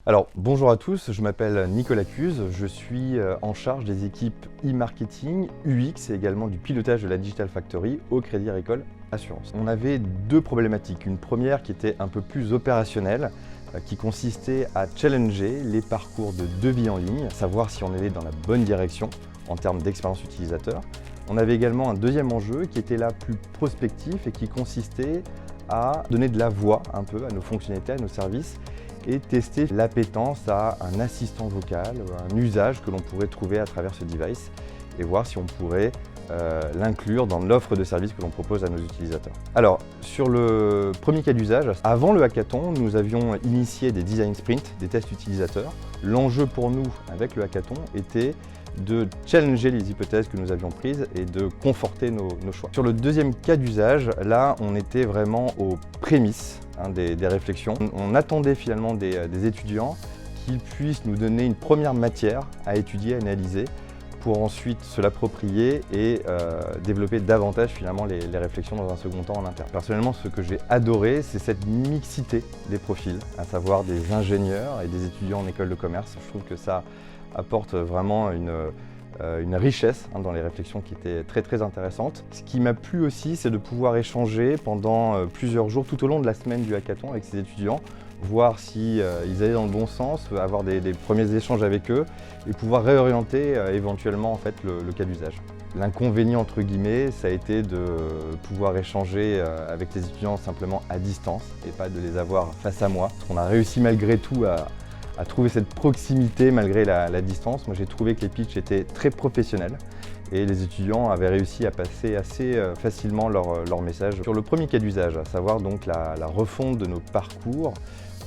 Alors, bonjour à tous, je m'appelle Nicolas Cuse, je suis en charge des équipes e-marketing, UX et également du pilotage de la Digital Factory au Crédit Agricole Assurance. On avait deux problématiques. Une première qui était un peu plus opérationnelle, qui consistait à challenger les parcours de devis en ligne, savoir si on allait dans la bonne direction en termes d'expérience utilisateur. On avait également un deuxième enjeu qui était là plus prospectif et qui consistait à donner de la voix un peu à nos fonctionnalités, à nos services, et tester l'appétence à un assistant vocal, un usage que l'on pourrait trouver à travers ce device et voir si on pourrait l'inclure dans l'offre de services que l'on propose à nos utilisateurs. Alors, sur le premier cas d'usage, avant le hackathon, nous avions initié des design sprints, des tests utilisateurs. L'enjeu pour nous avec le hackathon était de challenger les hypothèses que nous avions prises et de conforter nos choix. Sur le deuxième cas d'usage, là, on était vraiment aux prémices des réflexions. On attendait finalement des étudiants qu'ils puissent nous donner une première matière à étudier, à analyser, pour ensuite se l'approprier et développer davantage finalement les réflexions dans un second temps en interne. Personnellement, ce que j'ai adoré, c'est cette mixité des profils, à savoir des ingénieurs et des étudiants en école de commerce. Je trouve que ça apporte vraiment une richesse dans les réflexions qui étaient très intéressantes. Ce qui m'a plu aussi, c'est de pouvoir échanger pendant plusieurs jours, tout au long de la semaine du hackathon avec ces étudiants, voir si ils allaient dans le bon sens, avoir des premiers échanges avec eux et pouvoir réorienter éventuellement en fait, le cas d'usage. L'inconvénient entre guillemets, ça a été de pouvoir échanger avec les étudiants simplement à distance et pas de les avoir face à moi. On a réussi malgré tout à trouver cette proximité malgré la distance. Moi j'ai trouvé que les pitchs étaient très professionnels et les étudiants avaient réussi à passer assez facilement leur message. Sur le premier cas d'usage, à savoir donc la refonte de nos parcours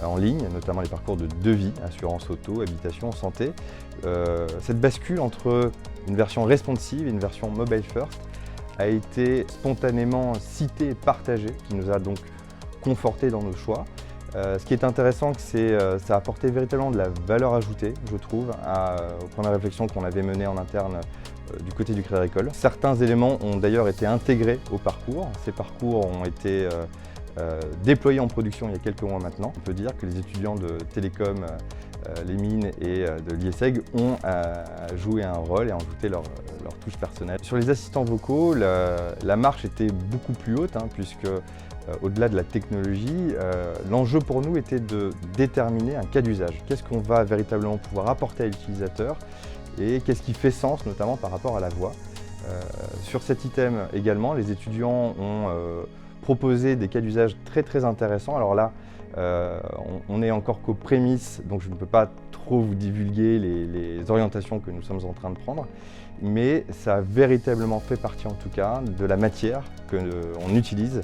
en ligne, notamment les parcours de devis, assurance auto, habitation, santé, cette bascule entre une version responsive et une version mobile first a été spontanément citée et partagée, qui nous a donc conforté dans nos choix. Ce qui est intéressant, c'est que ça a apporté véritablement de la valeur ajoutée, je trouve, aux premières réflexions qu'on avait menées en interne du côté du Crédit Agricole. Certains éléments ont d'ailleurs été intégrés au parcours. Ces parcours ont été déployés en production il y a quelques mois maintenant. On peut dire que les étudiants de Télécom, les mines et de l'IESEG ont joué un rôle et ajouté leur touche personnelle. Sur les assistants vocaux, la marche était beaucoup plus haute puisque au-delà de la technologie, l'enjeu pour nous était de déterminer un cas d'usage. Qu'est-ce qu'on va véritablement pouvoir apporter à l'utilisateur et qu'est-ce qui fait sens, notamment par rapport à la voix. Sur cet item également, les étudiants ont proposé des cas d'usage très intéressants. Alors là, on n'est encore qu'aux prémices, donc je ne peux pas trop vous divulguer les orientations que nous sommes en train de prendre, mais ça a véritablement fait partie en tout cas de la matière qu'on utilise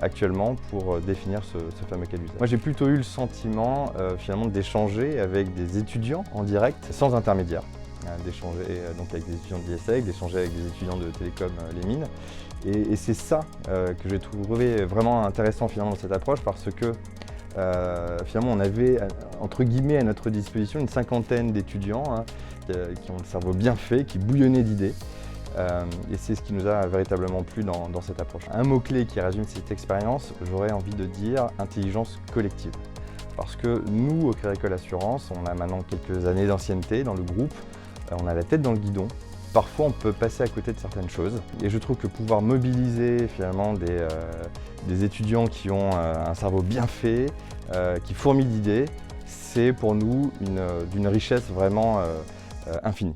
actuellement pour définir ce fameux cas d'usage. Moi j'ai plutôt eu le sentiment finalement d'échanger avec des étudiants en direct sans intermédiaire, d'échanger donc avec des étudiants de l'IESEG, d'échanger avec des étudiants de Télécom les mines. Et c'est ça que j'ai trouvé vraiment intéressant finalement dans cette approche parce que finalement on avait entre guillemets à notre disposition une cinquantaine d'étudiants qui ont le cerveau bien fait, qui bouillonnaient d'idées. Et c'est ce qui nous a véritablement plu dans cette approche. Un mot-clé qui résume cette expérience, j'aurais envie de dire intelligence collective. Parce que nous, au Crédit Agricole Assurance, on a maintenant quelques années d'ancienneté dans le groupe, on a la tête dans le guidon. Parfois, on peut passer à côté de certaines choses. Et je trouve que pouvoir mobiliser finalement des étudiants qui ont un cerveau bien fait, qui fourmillent d'idées, c'est pour nous d'une richesse vraiment infinie.